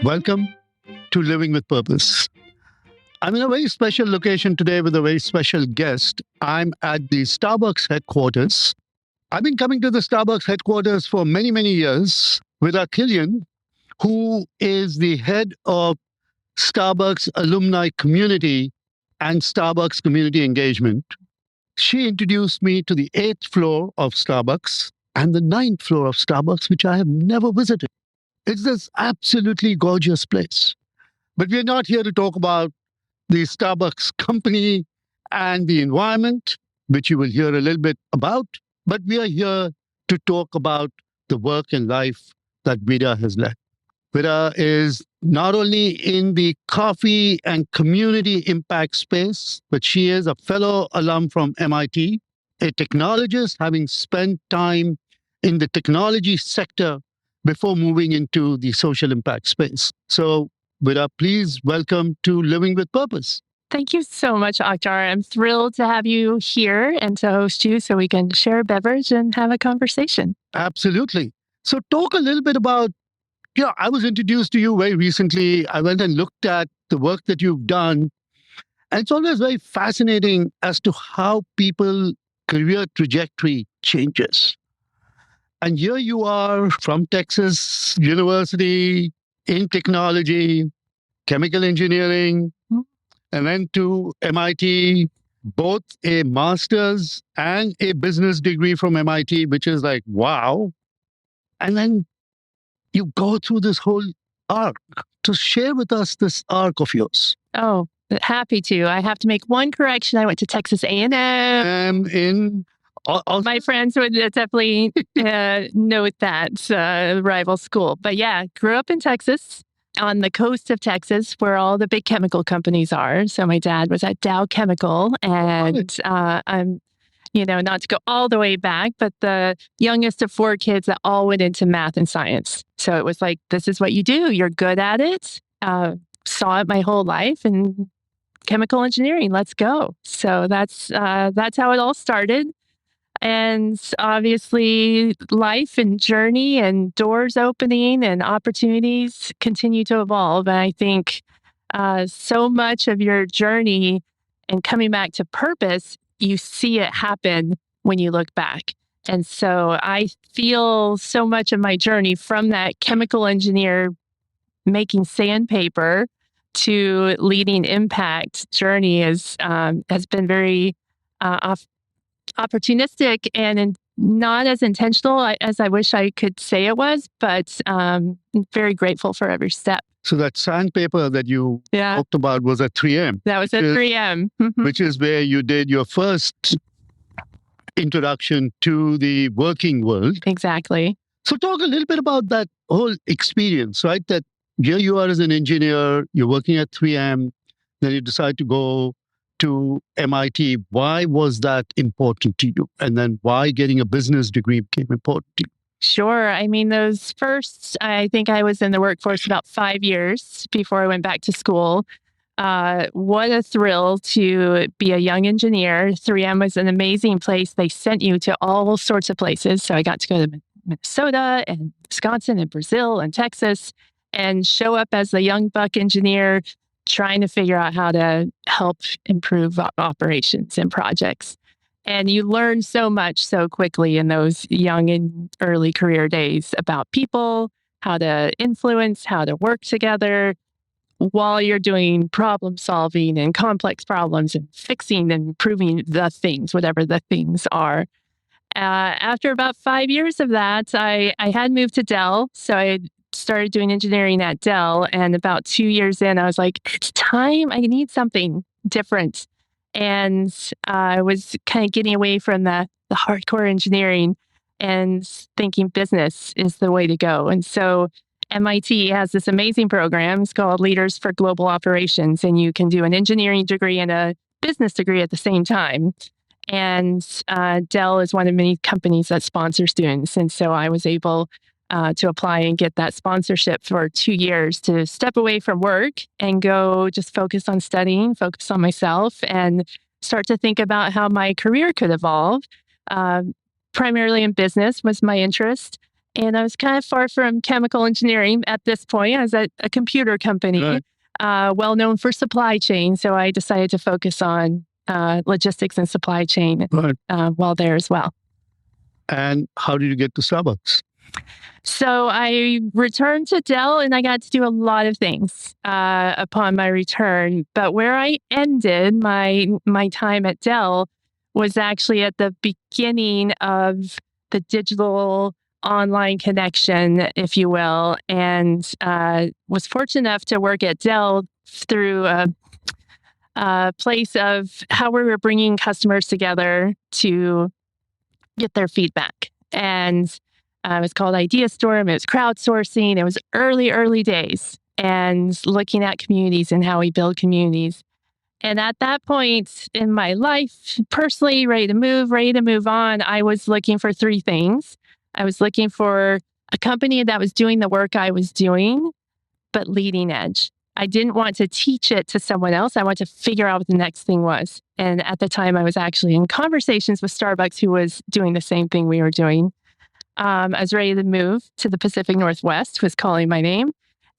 Welcome to Living with Purpose. I'm in a very special location today with a very special guest. I'm at the Starbucks headquarters. I've been coming to the Starbucks headquarters for many, many years. Vida Killian, who is the head of Starbucks Alumni Community and Starbucks Community Engagement. She introduced me to the 8th floor of Starbucks and the 9th floor of Starbucks, which I have never visited. It's this absolutely gorgeous place. But we're not here to talk about the Starbucks company and the environment, which you will hear a little bit about. But we are here to talk about the work and life that Vida has led. Vida is not only in the coffee and community impact space, but she is a fellow alum from MIT, a technologist having spent time in the technology sector before moving into the social impact space. So, Vida, please welcome to Living with Purpose. Thank you so much, Akhtar. I'm thrilled to have you here and to host you so we can share a beverage and have a conversation. Absolutely. So talk a little bit about, I was introduced to you very recently. I went and looked at the work that you've done. And it's always very fascinating as to how people's career trajectory changes. And here you are from Texas University in technology, chemical engineering, and then to MIT, both a master's and a business degree from MIT, which is like, wow. And then you go through this whole arc. To share with us this arc of yours. Oh, happy to. I have to make one correction. I went to Texas A&M. My friends would definitely note that rival school. But yeah, grew up in Texas, on the coast of Texas, where all the big chemical companies are. So my dad was at Dow Chemical, and I'm, not to go all the way back, but the youngest of 4 kids that all went into math and science. So it was like, this is what you do. You're good at it. Saw it my whole life, and chemical engineering. Let's go. So that's how it all started. And obviously, life and journey and doors opening and opportunities continue to evolve. And I think so much of your journey and coming back to purpose, you see it happen when you look back. And so I feel so much of my journey from that chemical engineer making sandpaper to leading impact journey has been very opportunistic and not as intentional as I wish I could say it was, but very grateful for every step. So that sandpaper that you talked about was at 3M. That was at 3M. Which is where you did your first introduction to the working world. Exactly. So talk a little bit about that whole experience, right? That here you are as an engineer, you're working at 3M, then you decide to go to MIT. Why was that important to you? And then why getting a business degree became important to you? Sure. I mean, those first, I think I was in the workforce about 5 years before I went back to school. What a thrill to be a young engineer. 3M was an amazing place. They sent you to all sorts of places. So I got to go to Minnesota and Wisconsin and Brazil and Texas and show up as a young buck engineer trying to figure out how to help improve operations and projects. And you learn so much so quickly in those young and early career days about people, how to influence, how to work together while you're doing problem solving and complex problems and fixing and improving the things, whatever the things are. After about 5 years of that, I had moved to Dell. So I started doing engineering at Dell. And about 2 years in, I was like, it's time. I need something different. And I was kind of getting away from the hardcore engineering and thinking business is the way to go. And so MIT has this amazing program. It's called Leaders for Global Operations. And you can do an engineering degree and a business degree at the same time. And Dell is one of many companies that sponsor students. And so I was able to apply and get that sponsorship for 2 years to step away from work and go just focus on studying, focus on myself, and start to think about how my career could evolve. Primarily in business was my interest. And I was kind of far from chemical engineering at this point. I was at a computer company, Right. well known for supply chain. So I decided to focus on logistics and supply chain Right. while there as well. And how did you get to Starbucks? So I returned to Dell and I got to do a lot of things upon my return. But where I ended my time at Dell was actually at the beginning of the digital online connection, if you will, and was fortunate enough to work at Dell through a place of how we were bringing customers together to get their feedback. And it was called Idea Storm. It was crowdsourcing. It was early days and looking at communities and how we build communities. And at that point in my life, personally, ready to move on, I was looking for three things. I was looking for a company that was doing the work I was doing, but leading edge. I didn't want to teach it to someone else. I wanted to figure out what the next thing was. And at the time, I was actually in conversations with Starbucks, who was doing the same thing we were doing. I was ready to move to the Pacific Northwest, was calling my name.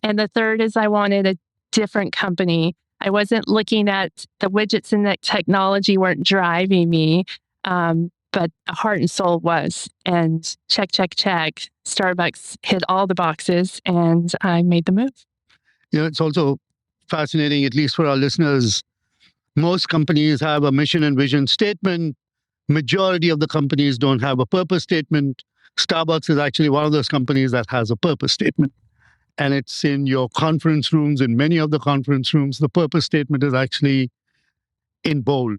And the third is I wanted a different company. I wasn't looking at the widgets and the technology weren't driving me, but a heart and soul was. And check. Starbucks hit all the boxes and I made the move. It's also fascinating, at least for our listeners. Most companies have a mission and vision statement. Majority of the companies don't have a purpose statement. Starbucks is actually one of those companies that has a purpose statement. And it's in your conference rooms, in many of the conference rooms, the purpose statement is actually in bold.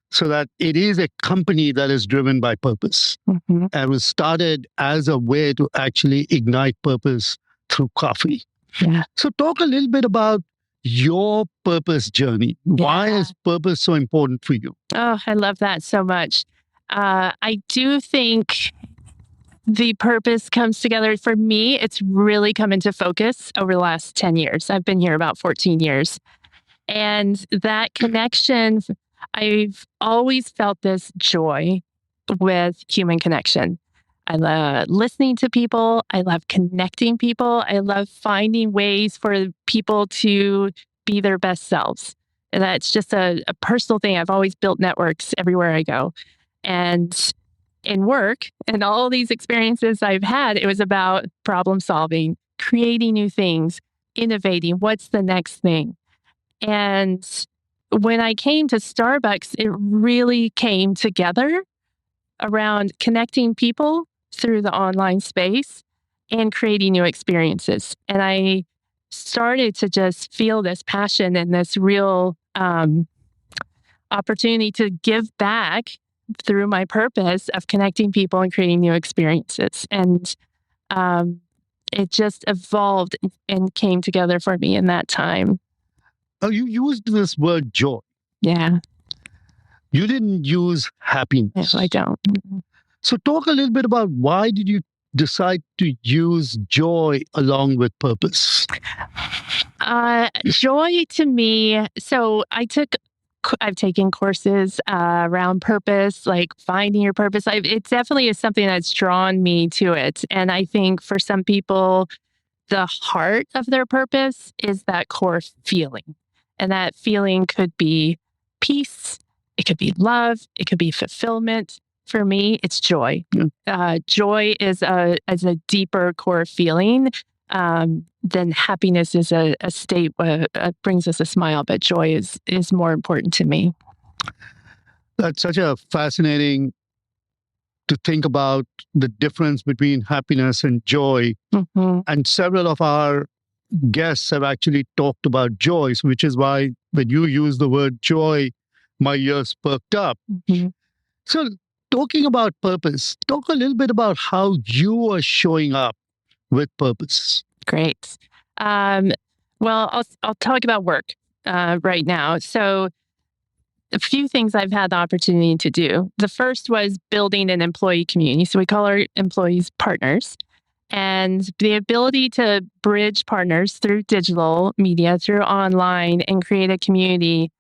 So that it is a company that is driven by purpose. Mm-hmm. And was started as a way to actually ignite purpose through coffee. Yeah. So talk a little bit about your purpose journey. Why is purpose so important for you? Oh, I love that so much. I do think the purpose comes together. For me, it's really come into focus over the last 10 years. I've been here about 14 years. And that connection, I've always felt this joy with human connection. I love listening to people. I love connecting people. I love finding ways for people to be their best selves. And that's just a personal thing. I've always built networks everywhere I go. And in work and all these experiences I've had, it was about problem solving, creating new things, innovating. What's the next thing? And when I came to Starbucks, it really came together around connecting people through the online space and creating new experiences. And I started to just feel this passion and this real opportunity to give back through my purpose of connecting people and creating new experiences. And it just evolved and came together for me in that time. Oh, you used this word joy. Yeah. You didn't use happiness. No, I don't. So talk a little bit about why did you decide to use joy along with purpose? Joy to me. So I've taken courses around purpose, like finding your purpose. It definitely is something that's drawn me to it. And I think for some people, the heart of their purpose is that core feeling. And that feeling could be peace. It could be love. It could be fulfillment. For me, it's joy. Yeah. Joy is a deeper core feeling. Then happiness is a state brings us a smile, but joy is more important to me. That's such a fascinating to think about the difference between happiness and joy. Mm-hmm. And several of our guests have actually talked about joy, which is why when you use the word joy, my ears perked up. Mm-hmm. So talking about purpose, talk a little bit about how you are showing up with purpose. Great. Well, I'll talk about work right now. So a few things I've had the opportunity to do. The first was building an employee community. So we call our employees partners. And the ability to bridge partners through digital media, through online, and create a community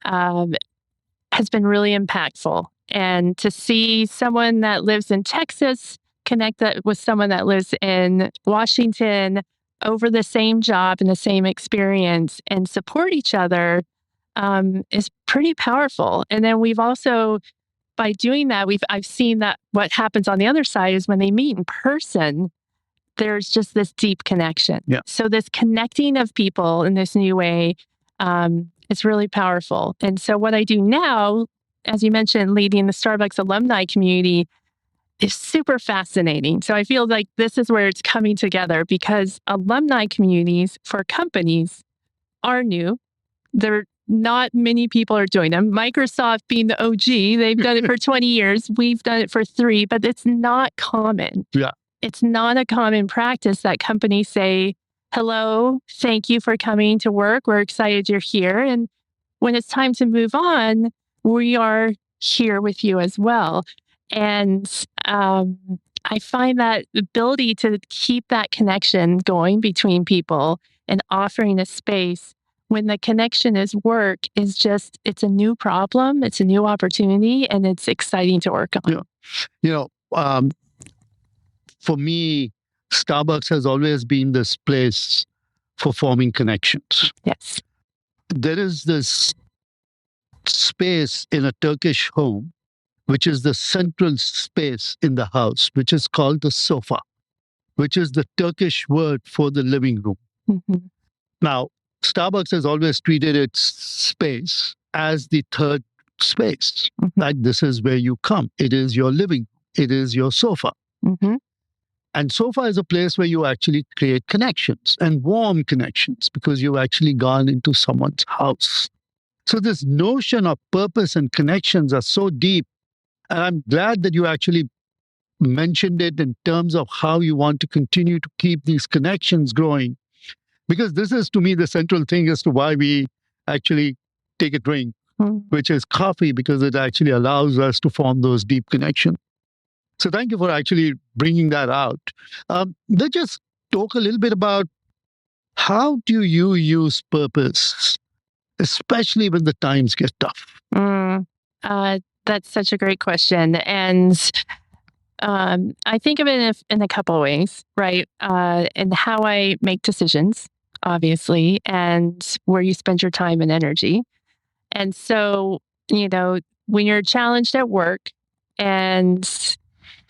has been really impactful. And to see someone that lives in Texas connect that with someone that lives in Washington over the same job and the same experience and support each other is pretty powerful. And then we've also, by doing that, I've seen that what happens on the other side is when they meet in person, there's just this deep connection. Yeah. So this connecting of people in this new way is really powerful. And so what I do now, as you mentioned, leading the Starbucks Alumni Community is super fascinating. So I feel like this is where it's coming together because alumni communities for companies are new. They're not many people are doing them. Microsoft being the OG, they've done it for 20 years. We've done it for 3, but it's not common. Yeah. It's not a common practice that companies say, hello, thank you for coming to work. We're excited you're here. And when it's time to move on, we are here with you as well. And I find that ability to keep that connection going between people and offering a space when the connection is work is just, it's a new problem, it's a new opportunity, and it's exciting to work on. For me, Starbucks has always been this place for forming connections. Yes. There is this space in a Turkish home, which is the central space in the house, which is called the sofa, which is the Turkish word for the living room. Mm-hmm. Now, Starbucks has always treated its space as the third space. Mm-hmm. Like this is where you come. It is your living room. It is your sofa. Mm-hmm. And sofa is a place where you actually create connections and warm connections because you've actually gone into someone's house. So this notion of purpose and connections are so deep. And I'm glad that you actually mentioned it in terms of how you want to continue to keep these connections growing. Because this is, to me, the central thing as to why we actually take a drink, which is coffee, because it actually allows us to form those deep connections. So thank you for actually bringing that out. Let's just talk a little bit about how do you use purpose, especially when the times get tough? That's such a great question. And I think of it in a couple of ways, right? And how I make decisions, obviously, and where you spend your time and energy. And so, when you're challenged at work and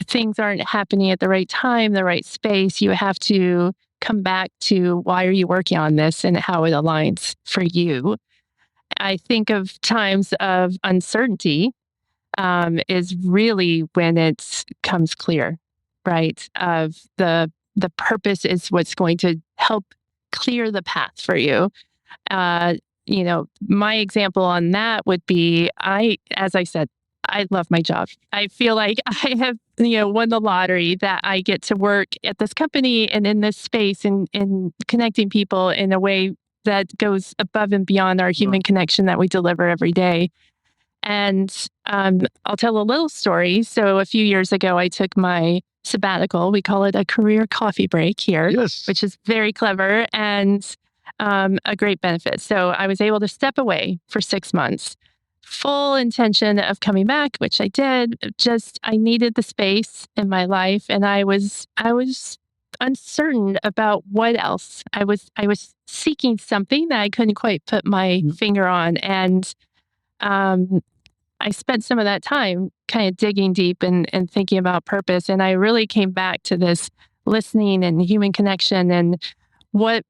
things aren't happening at the right time, the right space, you have to come back to why are you working on this and how it aligns for you. I think of times of uncertainty is really when it comes clear, right? Of the purpose is what's going to help clear the path for you. My example on that would be, as I said, I love my job. I feel like I have, won the lottery that I get to work at this company and in this space and connecting people in a way that goes above and beyond our human connection that we deliver every day. And I'll tell a little story. So a few years ago, I took my sabbatical. We call it a career coffee break here, Yes. which is very clever and a great benefit. So I was able to step away for 6 months, full intention of coming back, which I did. Just I needed the space in my life, and I was uncertain about what else. I was seeking something that I couldn't quite put my finger on, and I spent some of that time kind of digging deep and thinking about purpose. And I really came back to this listening and human connection and what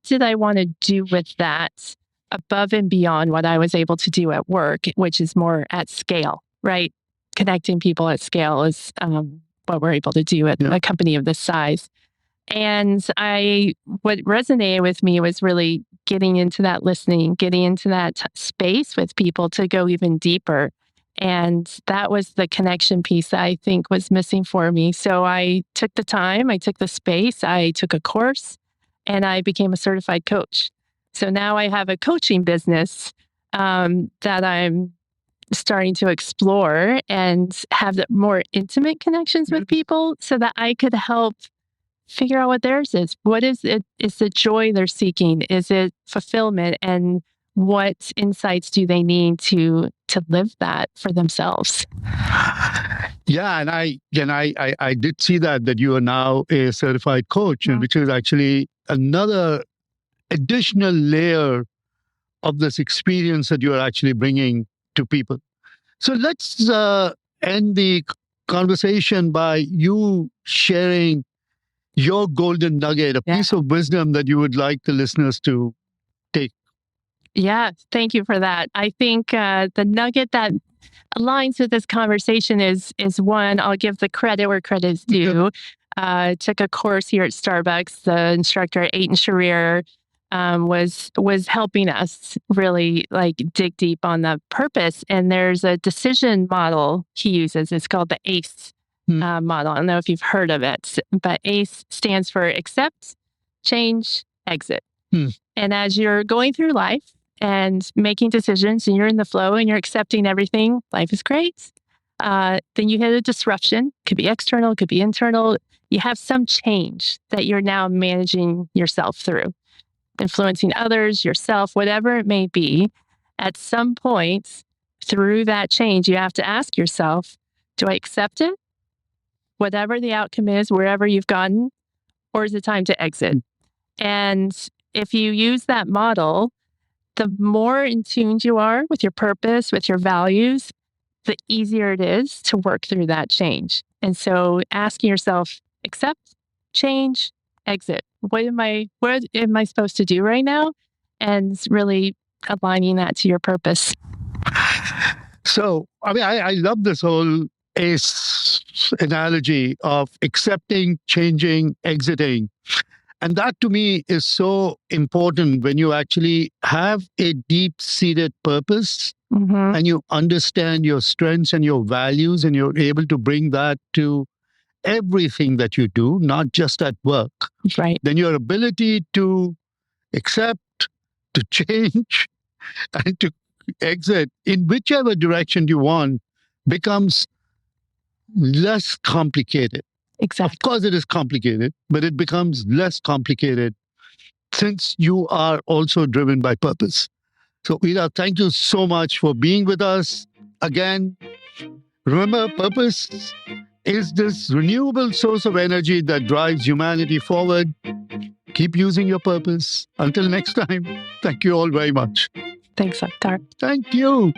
did I want to do with that above and beyond what I was able to do at work, which is more at scale, right? Connecting people at scale is what we're able to do at a company of this size. And what resonated with me was really getting into that listening, getting into that space with people to go even deeper. And that was the connection piece that I think was missing for me. So I took the time, I took the space, I took a course, and I became a certified coach. So now I have a coaching business that I'm starting to explore and have the more intimate connections with people so that I could help figure out what theirs is. What is it? Is it joy they're seeking? Is it fulfillment? And what insights do they need to live that for themselves? Yeah, and I did see that you are now a certified coach, and which is actually another additional layer of this experience that you are actually bringing to people. So let's end the conversation by you sharing your golden nugget, a piece of wisdom that you would like the listeners to take. Yeah, thank you for that. I think the nugget that aligns with this conversation is one, I'll give the credit where credit is due. Took a course here at Starbucks. The instructor, Aiton Sharir, was helping us really like dig deep on the purpose. And there's a decision model he uses. It's called the ACE model. I don't know if you've heard of it, but ACE stands for accept, change, exit. And as you're going through life and making decisions and you're in the flow and you're accepting everything, life is great. Then you hit a disruption, could be external, could be internal. You have some change that you're now managing yourself through, influencing others, yourself, whatever it may be. At some point through that change, you have to ask yourself, do I accept it? Whatever the outcome is, wherever you've gotten, or is it time to exit? And if you use that model, the more in tune you are with your purpose, with your values, the easier it is to work through that change. And so asking yourself, accept, change, exit. What am I supposed to do right now? And really aligning that to your purpose. So, I mean, I love this whole ACE analogy of accepting, changing, exiting. And that to me is so important when you actually have a deep-seated purpose and you understand your strengths and your values and you're able to bring that to everything that you do, not just at work. Right. Then your ability to accept, to change, and to exit in whichever direction you want becomes less complicated. Exactly. Of course, it is complicated, but it becomes less complicated since you are also driven by purpose. So, Vida, thank you so much for being with us again. Remember, purpose is this renewable source of energy that drives humanity forward. Keep using your purpose. Until next time, thank you all very much. Thanks, Akhtar. Thank you.